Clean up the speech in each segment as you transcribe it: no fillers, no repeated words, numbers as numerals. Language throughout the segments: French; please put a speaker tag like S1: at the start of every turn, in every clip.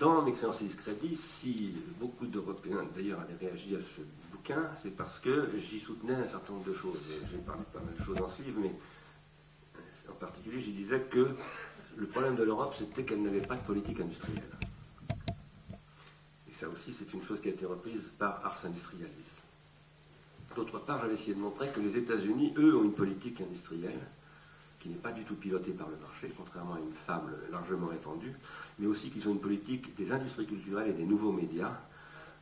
S1: dans Mes créances et discrédits, si beaucoup d'Européens d'ailleurs avaient réagi à ce bouquin, c'est parce que j'y soutenais un certain nombre de choses. J'ai parlé de pas mal de choses dans ce livre, mais en particulier, j'y disais que le problème de l'Europe, c'était qu'elle n'avait pas de politique industrielle. Et ça aussi, c'est une chose qui a été reprise par Ars Industrialis. D'autre part, j'avais essayé de montrer que les États-Unis, eux, ont une politique industrielle qui n'est pas du tout pilotée par le marché, contrairement à une fable largement répandue, mais aussi qu'ils ont une politique des industries culturelles et des nouveaux médias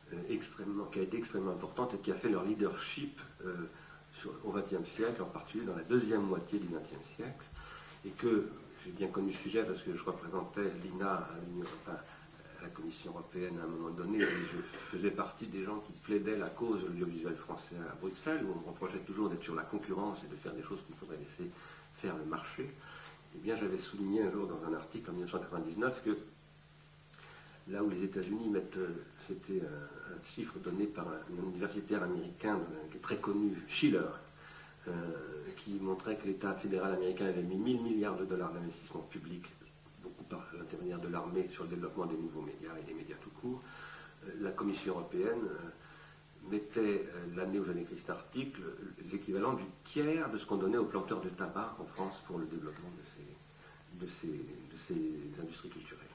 S1: qui a été extrêmement importante et qui a fait leur leadership au XXe siècle, en particulier dans la deuxième moitié du XXe siècle, et que j'ai bien connu ce sujet parce que je représentais l'INA à la Commission européenne à un moment donné, et je faisais partie des gens qui plaidaient la cause de l'audiovisuel français à Bruxelles, où on me reprochait toujours d'être sur la concurrence et de faire des choses qu'il faudrait laisser faire le marché. Eh bien, j'avais souligné un jour dans un article en 1999 que là où les États-Unis mettent, c'était un chiffre donné par un universitaire américain qui est très connu, Schiller, qui montrait que l'État fédéral américain avait mis 1000 milliards de dollars d'investissement public, beaucoup par l'intermédiaire de l'armée, sur le développement des nouveaux médias et des médias tout court. La Commission européenne mettait l'année où j'avais écrit cet article l'équivalent du tiers de ce qu'on donnait aux planteurs de tabac en France pour le développement de ces industries culturelles.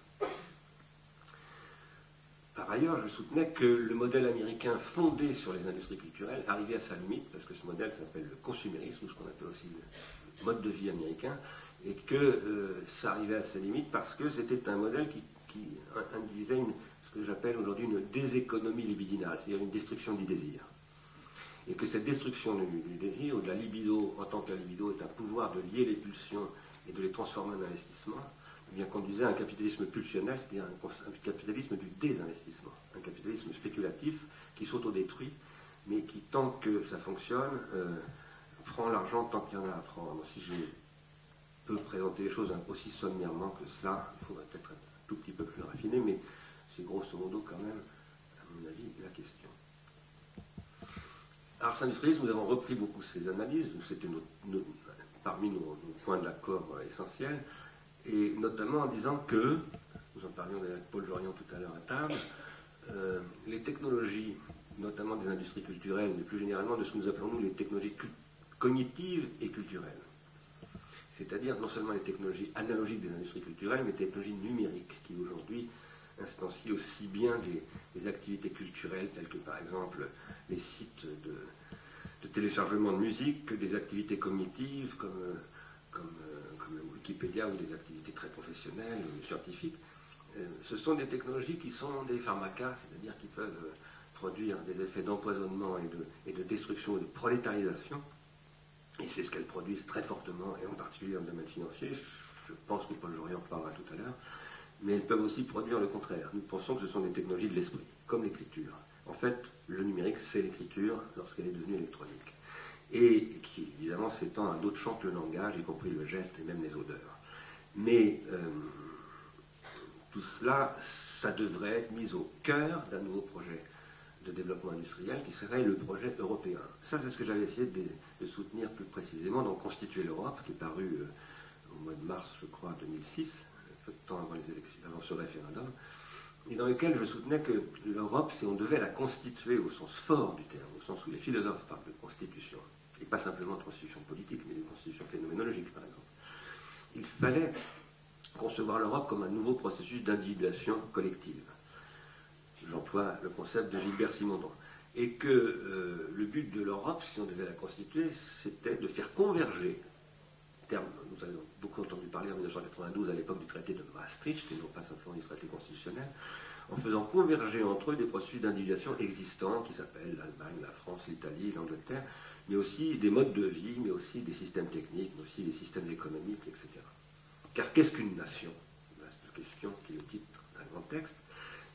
S1: Par ailleurs, je soutenais que le modèle américain fondé sur les industries culturelles arrivait à sa limite, parce que ce modèle s'appelle le consumérisme, ou ce qu'on appelle aussi le mode de vie américain, et que ça arrivait à sa limite parce que c'était un modèle qui induisait ce que j'appelle aujourd'hui une déséconomie libidinale, c'est-à-dire une destruction du désir. Et que cette destruction du désir, ou de la libido, en tant que la libido est un pouvoir de lier les pulsions et de les transformer en investissement, eh bien, conduisait à un capitalisme pulsionnel, c'est-à-dire un capitalisme du désinvestissement, un capitalisme spéculatif qui s'autodétruit, mais qui, tant que ça fonctionne, prend l'argent tant qu'il y en a à prendre. Si je peux présenter les choses aussi sommairement que cela, il faudrait peut-être être un tout petit peu plus raffiné, mais c'est grosso modo quand même, à mon avis, la question. Ars Industrialis, nous avons repris beaucoup ces analyses, c'était parmi nos points d'accord essentiels, et notamment en disant que, nous en parlions avec Paul Jorion tout à l'heure à table, les technologies, notamment des industries culturelles, mais plus généralement de ce que nous appelons nous les technologies cognitives et culturelles. C'est-à-dire non seulement les technologies analogiques des industries culturelles, mais les technologies numériques qui aujourd'hui instancient aussi bien des activités culturelles telles que par exemple les sites de téléchargement de musique que des activités cognitives comme le Wikipédia ou des activités très professionnelles ou scientifiques. Ce sont des technologies qui sont des pharmacas, c'est-à-dire qui peuvent produire des effets d'empoisonnement et de destruction et de prolétarisation. Et c'est ce qu'elles produisent très fortement, et en particulier dans le domaine financier. Je pense que Paul Jorion en parlera tout à l'heure. Mais elles peuvent aussi produire le contraire. Nous pensons que ce sont des technologies de l'esprit, comme l'écriture. En fait, le numérique, c'est l'écriture lorsqu'elle est devenue électronique. Et qui, évidemment, s'étend à d'autres champs que le langage, y compris le geste et même les odeurs. Mais tout cela, ça devrait être mis au cœur d'un nouveau projet de développement industriel qui serait le projet européen. Ça, c'est ce que j'avais essayé de soutenir plus précisément dans Constituer l'Europe, qui est paru au mois de mars, je crois, 2006, peu de temps avant les élections, avant ce référendum, et dans lequel je soutenais que l'Europe, si on devait la constituer au sens fort du terme, au sens où les philosophes parlent de constitution, et pas simplement de constitution politique, mais de constitution phénoménologique, par exemple, il fallait concevoir l'Europe comme un nouveau processus d'individuation collective. J'emploie le concept de Gilbert Simondon. Et que le but de l'Europe, si on devait la constituer, c'était de faire converger, terme, nous avons beaucoup entendu parler en 1992 à l'époque du traité de Maastricht, et non pas simplement du traité constitutionnel, en faisant converger entre eux des processus d'individuation existants qui s'appellent l'Allemagne, la France, l'Italie, l'Angleterre, mais aussi des modes de vie, mais aussi des systèmes techniques, mais aussi des systèmes économiques, etc. Car qu'est-ce qu'une nation? Vaste question qui est le titre d'un grand texte.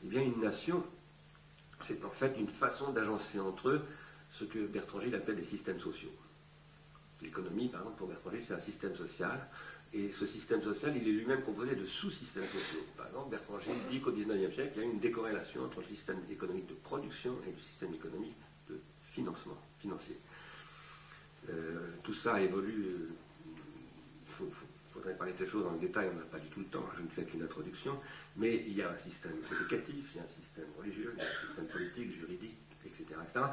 S1: Eh bien, une nation, c'est en fait une façon d'agencer entre eux ce que Bertrand Gilles appelle des systèmes sociaux. L'économie, par exemple, pour Bertrand Gilles, c'est un système social, et ce système social, il est lui-même composé de sous-systèmes sociaux. Par exemple, Bertrand Gilles dit qu'au XIXe siècle, il y a une décorrélation entre le système économique de production et le système économique de financement financier. Tout ça évolue, il faut faudrait parler de ces choses dans le détail, on n'a pas du tout le temps, je ne fais qu'une introduction, mais il y a un système éducatif, il y a un système religieux, il y a un système politique, juridique, etc. etc.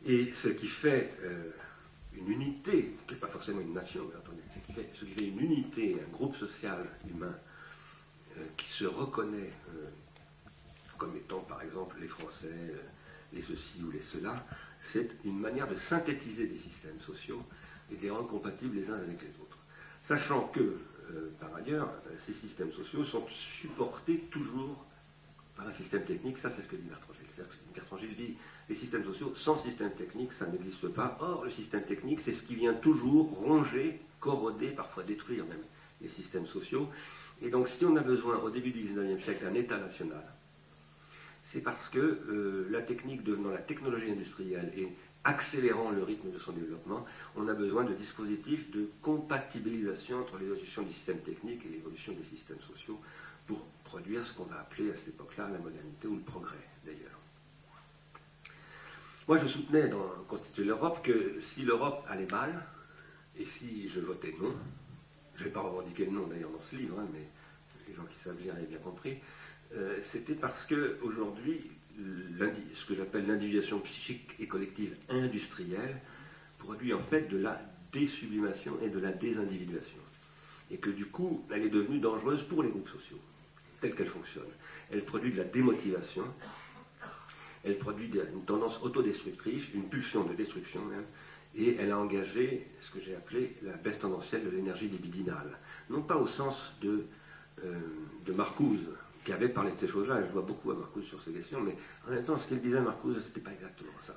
S1: Et ce qui fait une unité, qui n'est pas forcément une nation, bien entendu, ce qui fait une unité, un groupe social humain qui se reconnaît comme étant, par exemple, les Français, les ceci ou les cela, c'est une manière de synthétiser des systèmes sociaux et de les rendre compatibles les uns avec les autres. Sachant que, par ailleurs, ces systèmes sociaux sont supportés toujours par un système technique, ça c'est ce que dit Bertrand Gilles. Bertrand Gilles dit, les systèmes sociaux, sans système technique, ça n'existe pas. Or, le système technique, c'est ce qui vient toujours ronger, corroder, parfois détruire même les systèmes sociaux. Et donc, si on a besoin, au début du XIXe siècle, d'un État national, c'est parce que la technique devenant la technologie industrielle et accélérant le rythme de son développement, on a besoin de dispositifs de compatibilisation entre l'évolution du système technique et l'évolution des systèmes sociaux pour produire ce qu'on va appeler à cette époque-là la modernité ou le progrès, d'ailleurs. Moi, je soutenais dans Constituer l'Europe que si l'Europe allait mal, et si je votais non, je ne vais pas revendiquer le non d'ailleurs dans ce livre, hein, mais les gens qui savent lire avaient bien compris, c'était parce qu'aujourd'hui, ce que j'appelle l'individuation psychique et collective industrielle produit en fait de la désublimation et de la désindividuation. Et que du coup, elle est devenue dangereuse pour les groupes sociaux, telle qu'elle fonctionne. Elle produit de la démotivation, elle produit une tendance autodestructrice, une pulsion de destruction même, et elle a engagé ce que j'ai appelé la baisse tendancielle de l'énergie libidinale. Non pas au sens de Marcuse, qui avait parlé de ces choses-là, et je vois beaucoup à Marcuse sur ces questions, mais en même temps, ce qu'il disait Marcuse, ce n'était pas exactement ça.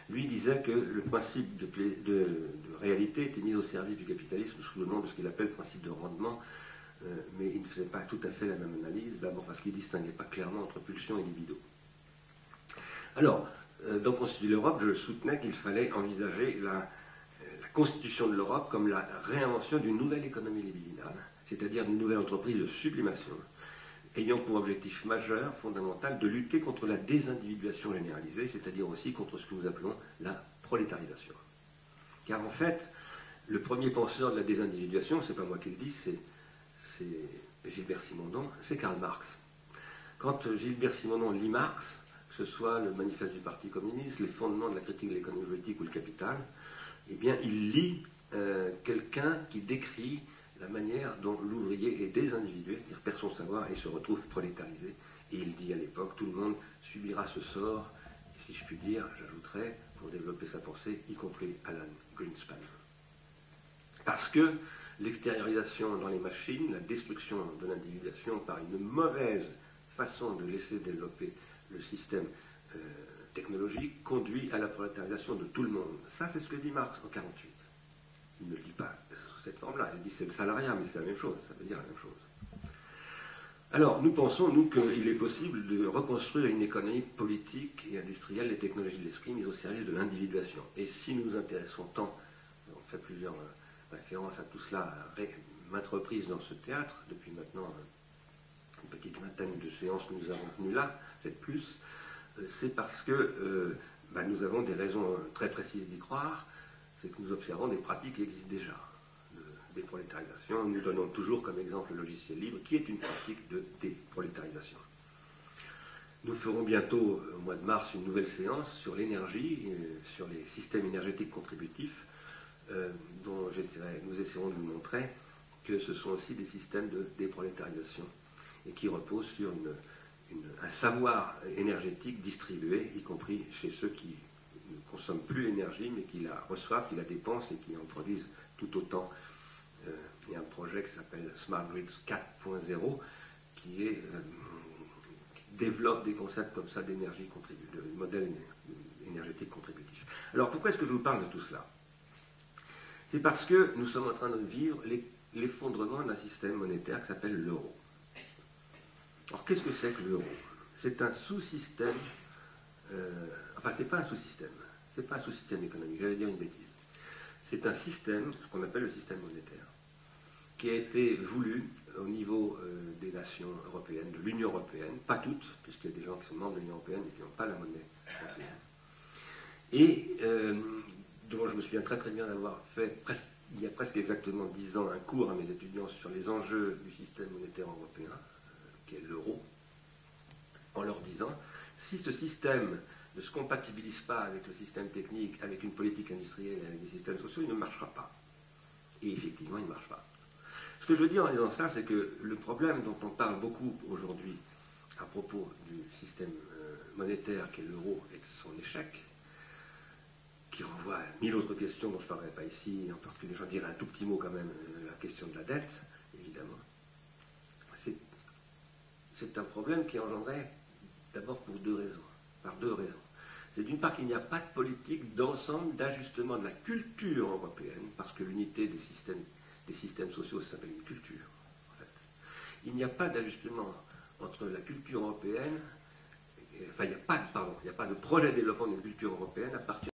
S1: Lui disait que le principe de réalité était mis au service du capitalisme sous le nom de ce qu'il appelle le principe de rendement, mais il ne faisait pas tout à fait la même analyse, d'abord parce qu'il ne distinguait pas clairement entre pulsion et libido. Alors, dans Constituer l'Europe, je soutenais qu'il fallait envisager la constitution de l'Europe comme la réinvention d'une nouvelle économie libidinale, c'est-à-dire d'une nouvelle entreprise de sublimation, ayant pour objectif majeur, fondamental, de lutter contre la désindividuation généralisée, c'est-à-dire aussi contre ce que nous appelons la prolétarisation. Car en fait, le premier penseur de la désindividuation, c'est pas moi qui le dis, c'est Gilbert Simondon, c'est Karl Marx. Quand Gilbert Simondon lit Marx, que ce soit le manifeste du Parti communiste, les fondements de la critique de l'économie politique ou le Capital, eh bien, il lit quelqu'un qui décrit la manière dont l'ouvrier est désindividué, c'est-à-dire perd son savoir et se retrouve prolétarisé. Et il dit à l'époque, tout le monde subira ce sort, et si je puis dire, j'ajouterais, pour développer sa pensée, y compris Alan Greenspan. Parce que l'extériorisation dans les machines, la destruction de l'individuation par une mauvaise façon de laisser développer le système technologique conduit à la prolétarisation de tout le monde. Ça, c'est ce que dit Marx en 1948. Il ne le dit pas sous cette forme-là. Il dit c'est le salariat, mais c'est la même chose. Ça veut dire la même chose. Alors, nous pensons, nous, qu'il est possible de reconstruire une économie politique et industrielle des technologies de l'esprit mises au service de l'individuation. Et si nous nous intéressons tant, on fait plusieurs références à tout cela à maintes reprises dans ce théâtre, depuis maintenant une petite vingtaine de séances que nous avons tenues là, peut-être plus, c'est parce que nous avons des raisons très précises d'y croire, c'est que nous observons des pratiques qui existent déjà, de déprolétarisation. Nous donnons toujours comme exemple le logiciel libre, qui est une pratique de déprolétarisation. Nous ferons bientôt, au mois de mars, une nouvelle séance sur l'énergie, sur les systèmes énergétiques contributifs, dont nous essaierons de vous montrer que ce sont aussi des systèmes de déprolétarisation, et qui reposent sur un savoir énergétique distribué, y compris chez ceux qui ne consomment plus l'énergie, mais qui la reçoivent, qui la dépensent et qui en produisent tout autant. Il y a un projet qui s'appelle Smart Grids 4.0 qui développe des concepts comme ça d'énergie contributive, de modèles énergétiques contributifs. Alors pourquoi est-ce que je vous parle de tout cela? C'est parce que nous sommes en train de vivre l'effondrement d'un système monétaire qui s'appelle l'euro. Alors qu'est-ce que c'est que l'euro? C'est un sous-système, c'est pas un sous-système, c'est pas un sous-système économique, j'allais dire une bêtise. C'est un système, ce qu'on appelle le système monétaire, qui a été voulu au niveau des nations européennes, de l'Union européenne, pas toutes, puisqu'il y a des gens qui sont membres de l'Union européenne et qui n'ont pas la monnaie européenne, et dont je me souviens très très bien d'avoir fait presque il y a presque exactement 10 ans un cours à mes étudiants sur les enjeux du système monétaire européen, qui est l'euro, en leur disant, si ce système ne se compatibilise pas avec le système technique, avec une politique industrielle et avec des systèmes sociaux, il ne marchera pas. Et effectivement, il ne marche pas. Ce que je veux dire en disant ça, c'est que le problème dont on parle beaucoup aujourd'hui à propos du système monétaire qui est l'euro et de son échec, qui renvoie à 1000 autres questions dont je ne parlerai pas ici, en particulier j'en dirai un tout petit mot quand même, la question de la dette, évidemment. C'est un problème qui est engendré d'abord par deux raisons. C'est d'une part qu'il n'y a pas de politique d'ensemble d'ajustement de la culture européenne, parce que l'unité des systèmes sociaux, ça s'appelle une culture, en fait. Il n'y a pas d'ajustement entre la culture européenne, enfin, il n'y a pas de projet de développement d'une culture européenne à partir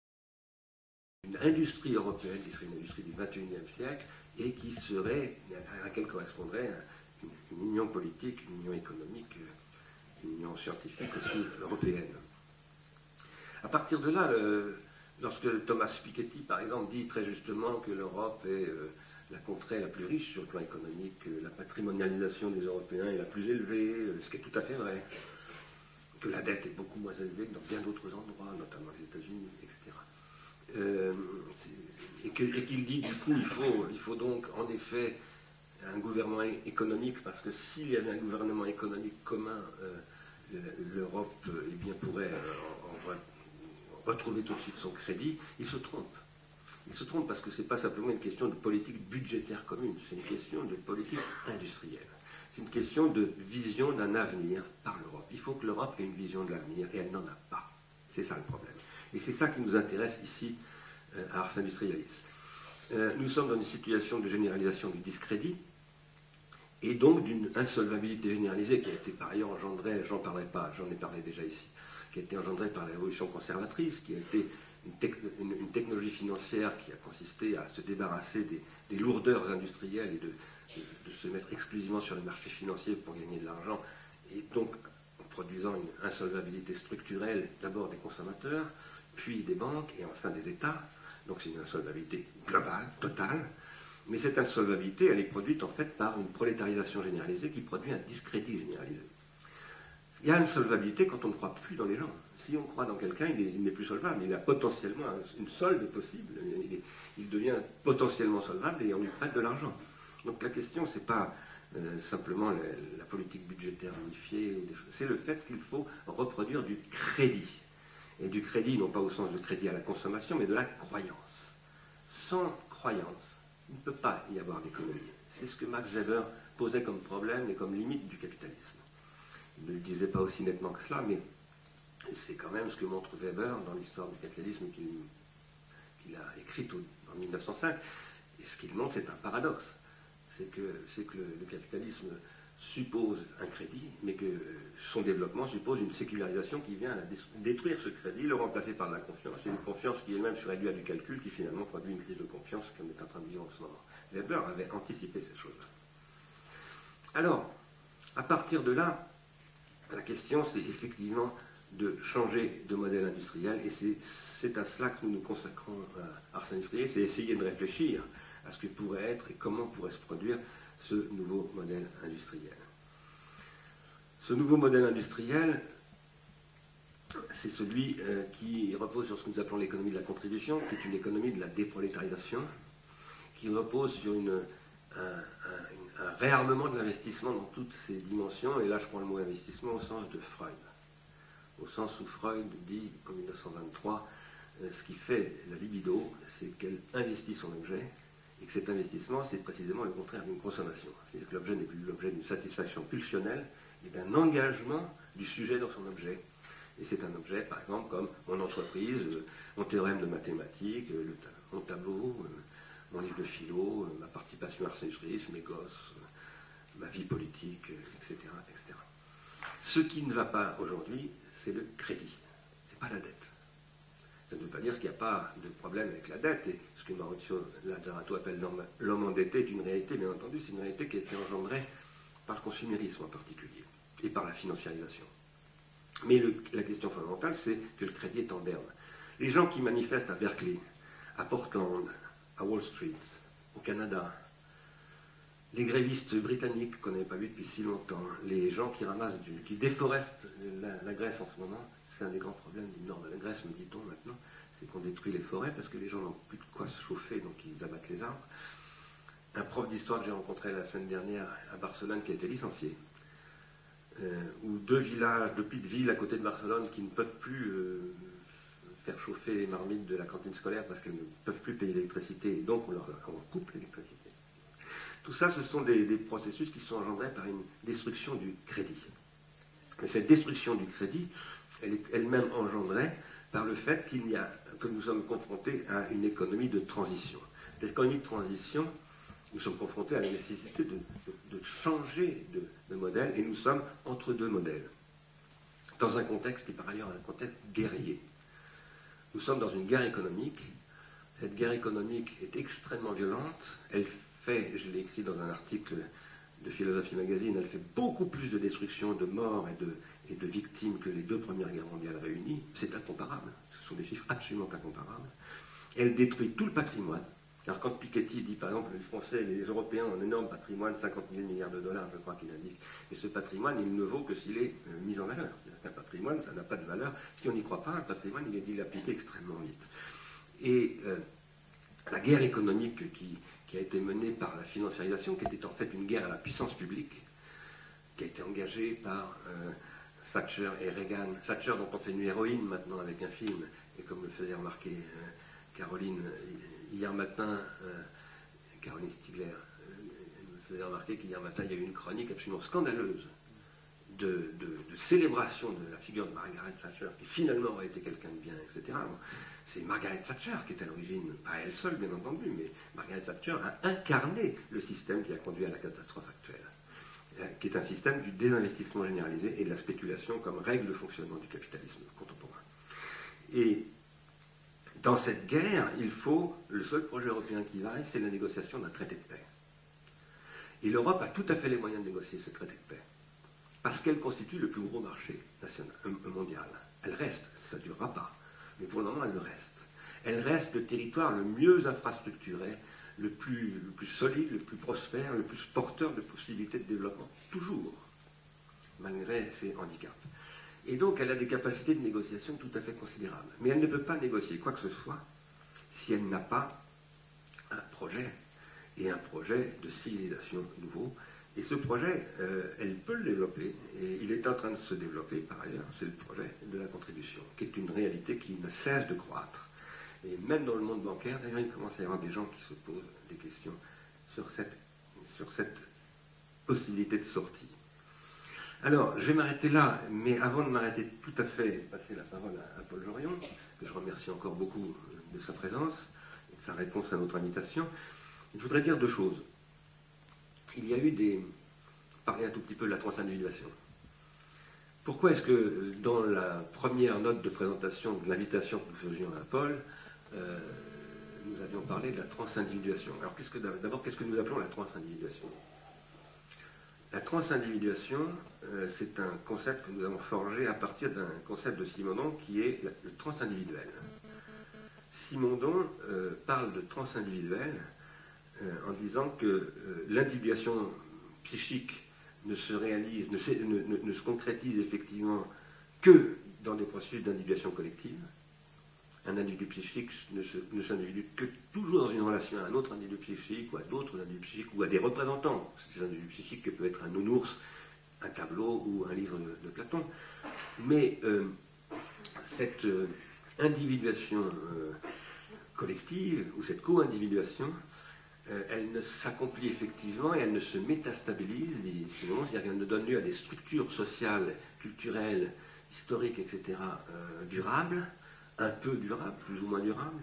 S1: d'une industrie européenne qui serait une industrie du XXIe siècle et qui serait, à laquelle correspondrait une union politique, une union économique, une union scientifique aussi européenne. À partir de là, lorsque Thomas Piketty, par exemple, dit très justement que l'Europe est la contrée la plus riche sur le plan économique, que la patrimonialisation des Européens est la plus élevée, ce qui est tout à fait vrai, que la dette est beaucoup moins élevée que dans bien d'autres endroits, notamment les États-Unis, etc. Et qu'il dit du coup il faut donc en effet un gouvernement économique, parce que s'il y avait un gouvernement économique commun, l'Europe pourrait retrouver tout de suite son crédit. Il se trompe. Il se trompe parce que ce n'est pas simplement une question de politique budgétaire commune, c'est une question de politique industrielle. C'est une question de vision d'un avenir par l'Europe. Il faut que l'Europe ait une vision de l'avenir, et elle n'en a pas. C'est ça le problème. Et c'est ça qui nous intéresse ici à Ars Industrialis. Nous sommes dans une situation de généralisation du discrédit, et donc d'une insolvabilité généralisée qui a été par ailleurs engendrée, j'en parlerai pas, j'en ai parlé déjà ici, qui a été engendrée par la révolution conservatrice, qui a été une technologie financière qui a consisté à se débarrasser des lourdeurs industrielles et de se mettre exclusivement sur les marchés financiers pour gagner de l'argent, et donc en produisant une insolvabilité structurelle d'abord des consommateurs, puis des banques et enfin des États. Donc c'est une insolvabilité globale, totale. Mais cette insolvabilité, elle est produite en fait par une prolétarisation généralisée qui produit un discrédit généralisé. Il y a une solvabilité quand on ne croit plus dans les gens. Si on croit dans quelqu'un, il n'est plus solvable. Il a potentiellement une solde possible. Il devient potentiellement solvable et on lui prête de l'argent. Donc la question, ce n'est pas simplement la politique budgétaire unifiée. C'est le fait qu'il faut reproduire du crédit. Et du crédit, non pas au sens de crédit à la consommation, mais de la croyance. Sans croyance, il ne peut pas y avoir d'économie. C'est ce que Max Weber posait comme problème et comme limite du capitalisme. Il ne le disait pas aussi nettement que cela, mais c'est quand même ce que montre Weber dans l'histoire du capitalisme qu'il a écrite en 1905. Et ce qu'il montre, c'est un paradoxe. C'est que le capitalisme suppose un crédit, mais que son développement suppose une sécularisation qui vient détruire ce crédit, le remplacer par de la confiance, et une confiance qui elle-même se réduit à du calcul, qui finalement produit une crise de confiance qu'on est en train de vivre en ce moment. Weber avait anticipé ces choses-là. Alors, à partir de là, la question c'est effectivement de changer de modèle industriel, et c'est à cela que nous nous consacrons à Ars Industrialis, c'est essayer de réfléchir à ce que pourrait être et comment pourrait se produire ce nouveau modèle industriel. Ce nouveau modèle industriel, c'est celui qui repose sur ce que nous appelons l'économie de la contribution, qui est une économie de la déprolétarisation, qui repose sur un réarmement de l'investissement dans toutes ses dimensions, et là je prends le mot investissement au sens de Freud. Au sens où Freud dit en 1923, ce qui fait la libido, c'est qu'elle investit son objet, et que cet investissement, c'est précisément le contraire d'une consommation. C'est-à-dire que l'objet n'est plus l'objet d'une satisfaction pulsionnelle, mais d'un engagement du sujet dans son objet. Et c'est un objet, par exemple, comme mon entreprise, mon théorème de mathématiques, mon tableau, mon livre de philo, ma participation à Ars Industrialis, mes gosses, ma vie politique, etc., etc. Ce qui ne va pas aujourd'hui, c'est le crédit. Ce n'est pas la dette. Ça ne veut pas dire qu'il n'y a pas de problème avec la dette. Et ce que Maurizio Lazzarato appelle l'homme endetté est une réalité, bien entendu, c'est une réalité qui a été engendrée par le consumérisme en particulier, et par la financiarisation. Mais la question fondamentale, c'est que le crédit est en berne. Les gens qui manifestent à Berkeley, à Portland, à Wall Street, au Canada, les grévistes britanniques qu'on n'avait pas vu depuis si longtemps, les gens qui ramassent, qui déforestent la Grèce en ce moment, c'est un des grands problèmes du nord de la Grèce, me dit-on maintenant, c'est qu'on détruit les forêts parce que les gens n'ont plus de quoi se chauffer, donc ils abattent les arbres. Un prof d'histoire que j'ai rencontré la semaine dernière à Barcelone qui a été licencié, ou deux villages, deux petites villes à côté de Barcelone qui ne peuvent plus faire chauffer les marmites de la cantine scolaire parce qu'elles ne peuvent plus payer l'électricité et donc on coupe l'électricité. Tout ça, ce sont des processus qui sont engendrés par une destruction du crédit. Et cette destruction du crédit, elle est elle-même engendrée par le fait que nous sommes confrontés à une économie de transition. Cette économie de transition, nous sommes confrontés à la nécessité de changer de modèle, et nous sommes entre deux modèles, dans un contexte qui est par ailleurs un contexte guerrier. Nous sommes dans une guerre économique. Cette guerre économique est extrêmement violente. Elle fait, je l'ai écrit dans un article de Philosophie Magazine, elle fait beaucoup plus de destruction, de morts et de victimes que les deux premières guerres mondiales réunies. C'est incomparable. Ce sont des chiffres absolument incomparables. Elle détruit tout le patrimoine. Alors quand Piketty dit par exemple les Français et les Européens ont un énorme patrimoine, 50 000 milliards de dollars, je crois qu'il indique, et ce patrimoine, il ne vaut que s'il est mis en valeur. Un patrimoine, ça n'a pas de valeur. Si on n'y croit pas, un patrimoine, il est dilapidé extrêmement vite. Et la guerre économique qui a été menée par la financiarisation, qui était en fait une guerre à la puissance publique, qui a été engagée par Thatcher et Reagan. Thatcher, dont on fait une héroïne maintenant avec un film, et comme le faisait remarquer Caroline hier matin, Caroline Stigler, me faisait remarquer qu'hier matin, il y a eu une chronique absolument scandaleuse de célébration de la figure de Margaret Thatcher, qui finalement aurait été quelqu'un de bien, etc. Bon, c'est Margaret Thatcher qui est à l'origine, pas elle seule bien entendu, mais Margaret Thatcher a incarné le système qui a conduit à la catastrophe actuelle, qui est un système du désinvestissement généralisé et de la spéculation comme règle de fonctionnement du capitalisme contemporain. Et dans cette guerre, le seul projet européen qui vaille, c'est la négociation d'un traité de paix. Et l'Europe a tout à fait les moyens de négocier ce traité de paix, parce qu'elle constitue le plus gros marché mondial. Elle reste, ça ne durera pas, mais pour le moment, elle le reste. Elle reste le territoire le mieux infrastructuré, le plus solide, le plus prospère, le plus porteur de possibilités de développement, toujours, malgré ses handicaps. Et donc, elle a des capacités de négociation tout à fait considérables. Mais elle ne peut pas négocier quoi que ce soit si elle n'a pas un projet, et un projet de civilisation nouveau. Et ce projet, elle peut le développer, et il est en train de se développer par ailleurs, c'est le projet de la contribution, qui est une réalité qui ne cesse de croître. Et même dans le monde bancaire, d'ailleurs, il commence à y avoir des gens qui se posent des questions sur cette possibilité de sortie. Alors, je vais m'arrêter là, mais avant de m'arrêter tout à fait, passer la parole à Paul Jorion, que je remercie encore beaucoup de sa présence et de sa réponse à notre invitation, je voudrais dire deux choses. Il y a eu parler un tout petit peu de la transindividuation. Pourquoi est-ce que dans la première note de présentation de l'invitation que nous faisions à Paul, nous avions parlé de la transindividuation? Alors d'abord, qu'est-ce que nous appelons la transindividuation? La transindividuation, c'est un concept que nous avons forgé à partir d'un concept de Simondon qui est le transindividuel. Simondon parle de transindividuel en disant que l'individuation psychique ne se réalise, ne se concrétise effectivement que dans des processus d'individuation collective. Un individu psychique ne s'individue que toujours dans une relation à un autre individu psychique, ou à d'autres individus psychiques, ou à des représentants. Ces individus psychiques que peut être un nounours, un tableau ou un livre de Platon. Mais cette individuation collective, ou cette co-individuation, elle ne s'accomplit effectivement et elle ne se métastabilise, c'est-à-dire qu'elle ne donne lieu à des structures sociales, culturelles, historiques, etc., durables, un peu durables, plus ou moins durables,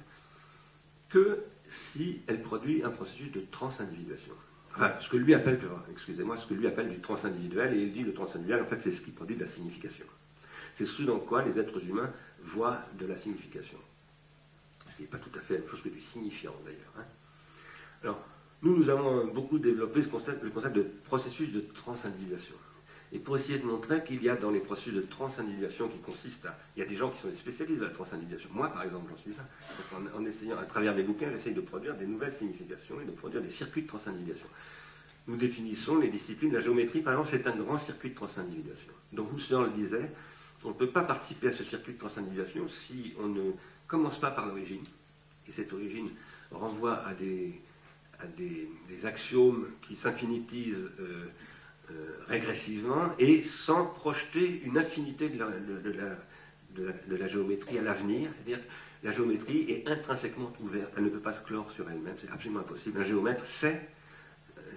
S1: que si elle produit un processus de transindividuation. Enfin, ce que lui appelle du transindividuel, et il dit le transindividuel, en fait, c'est ce qui produit de la signification. C'est ce dans quoi les êtres humains voient de la signification. Ce qui n'est pas tout à fait la même chose que du signifiant, d'ailleurs. Hein. Alors, nous avons beaucoup développé le concept de processus de transindividuation. et pour essayer de montrer qu'il y a dans les processus de transindividuation qui consistent à... Il y a des gens qui sont des spécialistes de la transindividuation. Moi, par exemple, j'en suis là. En essayant, à travers des bouquins, j'essaye de produire des nouvelles significations et de produire des circuits de transindividuation. Nous définissons les disciplines. La géométrie, par exemple, c'est un grand circuit de transindividuation. Donc Husserl le disait, on ne peut pas participer à ce circuit de transindividuation si on ne commence pas par l'origine. Et cette origine renvoie à des axiomes qui s'infinitisent régressivement et sans projeter une infinité de la géométrie à l'avenir. C'est-à-dire que la géométrie est intrinsèquement ouverte, elle ne peut pas se clore sur elle-même, c'est absolument impossible. Un géomètre sait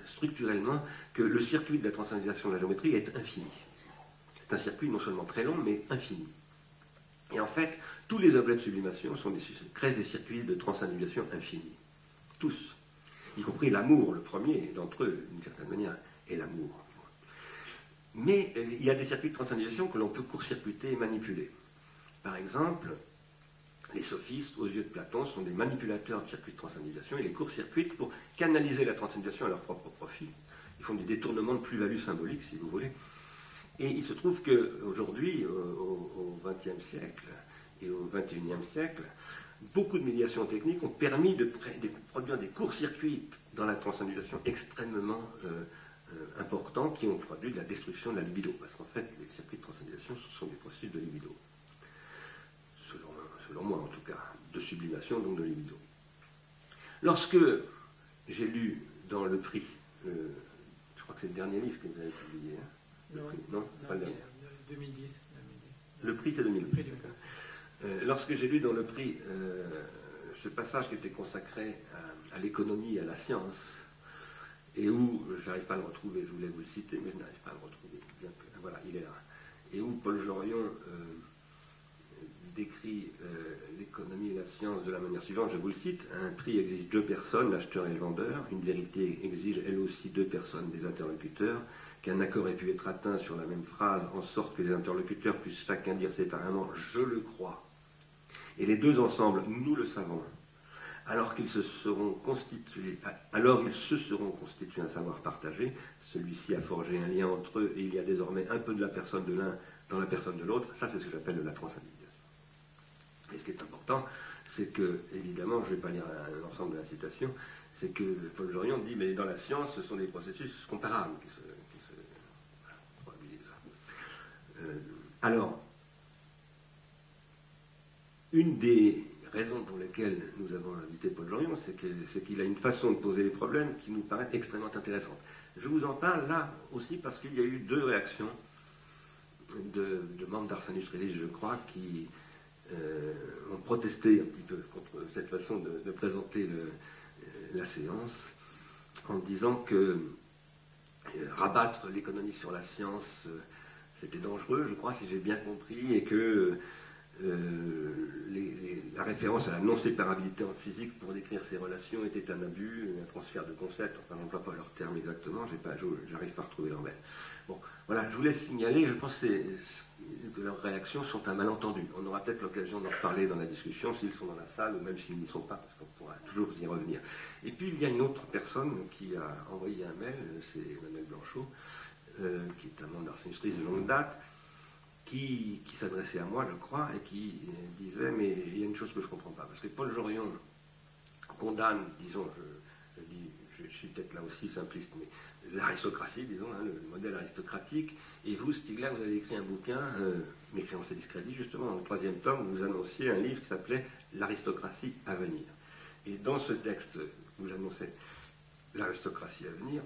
S1: structurellement que le circuit de la transcendisation de la géométrie est infini. C'est un circuit non seulement très long, mais infini. Et en fait, tous les objets de sublimation créent des circuits de transindividuation infinis. Tous. Y compris l'amour, le premier d'entre eux, d'une certaine manière, est l'amour. Mais il y a des circuits de transindividuation que l'on peut court-circuiter et manipuler. Par exemple, les sophistes, aux yeux de Platon, sont des manipulateurs de circuits de transindividuation et les court-circuitent pour canaliser la transindividuation à leur propre profit. Ils font des détournements de plus-value symbolique, si vous voulez. Et il se trouve qu'aujourd'hui, au XXe siècle et au XXIe siècle, beaucoup de médiations techniques ont permis de produire des courts-circuits dans la transindividuation extrêmement importants qui ont produit de la destruction de la libido. Parce qu'en fait, les circuits de transindividuation sont des processus de libido. Selon moi en tout cas, de sublimation, donc de libido. Lorsque j'ai lu dans Le Prix, je crois que c'est le dernier livre que vous avez publié, hein, non, pas le dernier.
S2: 2010.
S1: Le Prix, c'est 2010. Lorsque j'ai lu dans Le Prix ce passage qui était consacré à l'économie et à la science, et où, je n'arrive pas à le retrouver, je voulais vous le citer, mais je n'arrive pas à le retrouver, bien que, voilà, il est là, et où Paul Jorion décrit l'économie et la science de la manière suivante, je vous le cite: un prix exige deux personnes, l'acheteur et le vendeur, une vérité exige elle aussi deux personnes, des interlocuteurs, qu'un accord ait pu être atteint sur la même phrase, en sorte que les interlocuteurs puissent chacun dire séparément « je le crois », et les deux ensemble « nous le savons », alors ils se seront constitués un savoir partagé, celui-ci a forgé un lien entre eux, et il y a désormais un peu de la personne de l'un dans la personne de l'autre. Ça, c'est ce que j'appelle de la transindividuation. Et ce qui est important, c'est que, évidemment, je ne vais pas lire l'ensemble de la citation, c'est que Paul Jorion dit, mais dans la science, ce sont des processus comparables qui se produisent. Alors, une des raisons pour lesquelles nous avons invité Paul Jorion, c'est qu'il a une façon de poser les problèmes qui nous paraît extrêmement intéressante. Je vous en parle là aussi parce qu'il y a eu deux réactions de membres d'Ars Industrialis, je crois, qui ont protesté un petit peu contre cette façon de présenter la séance, en disant que rabattre l'économie sur la science, c'était dangereux, je crois, si j'ai bien compris, et que la référence à la non-séparabilité en physique pour décrire ces relations était un abus, un transfert de concepts, enfin on ne voit pas leur terme exactement, j'arrive pas à retrouver leur mail. Bon, voilà, je voulais signaler, je pense que leurs réactions sont un malentendu. On aura peut-être l'occasion d'en reparler dans la discussion, s'ils sont dans la salle, ou même s'ils n'y sont pas, parce qu'on pourra toujours y revenir. Et puis il y a une autre personne qui a envoyé un mail, c'est Emmanuel Blanchot, qui est un membre d'Ars Industrialis de longue date, qui s'adressait à moi, je crois, et qui disait, mais il y a une chose que je ne comprends pas, parce que Paul Jorion condamne, disons, je suis peut-être là aussi simpliste, mais l'aristocratie, disons, hein, le modèle aristocratique, et vous, Stigler, vous avez écrit un bouquin, Mécréance et discrédit, justement, dans le 3e tome, où vous annonciez un livre qui s'appelait L'aristocratie à venir. Et dans ce texte où j'annonçais l'aristocratie à venir,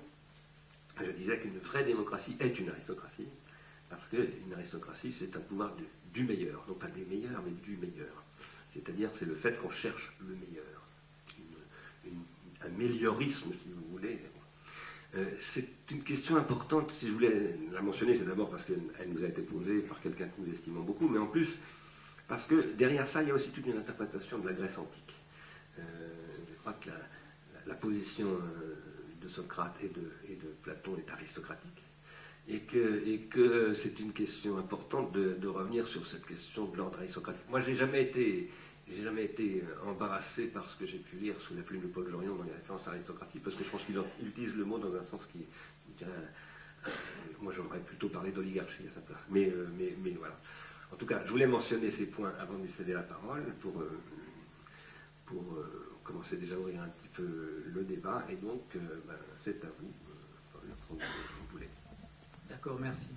S1: je disais qu'une vraie démocratie est une aristocratie, parce qu'une aristocratie, c'est un pouvoir du meilleur, non pas des meilleurs, mais du meilleur. C'est-à-dire que c'est le fait qu'on cherche le meilleur, un méliorisme, si vous voulez. C'est une question importante, si je voulais la mentionner, c'est d'abord parce qu'elle nous a été posée par quelqu'un que nous estimons beaucoup, mais en plus parce que derrière ça, il y a aussi toute une interprétation de la Grèce antique. Je crois que la position de Socrate et de Platon est aristocratique, et que c'est une question importante de revenir sur cette question de l'ordre aristocratique. Moi, j'ai jamais été embarrassé par ce que j'ai pu lire sous la plume de Paul Jorion dans les références à l'aristocratie, parce que je pense qu'il utilise le mot dans un sens qui est Moi, j'aurais plutôt parlé d'oligarchie à sa place. Mais voilà. En tout cas, je voulais mentionner ces points avant de lui céder la parole pour commencer déjà à ouvrir un petit peu le débat. Et donc, c'est à vous, quand vous voulez.
S2: D'accord, merci.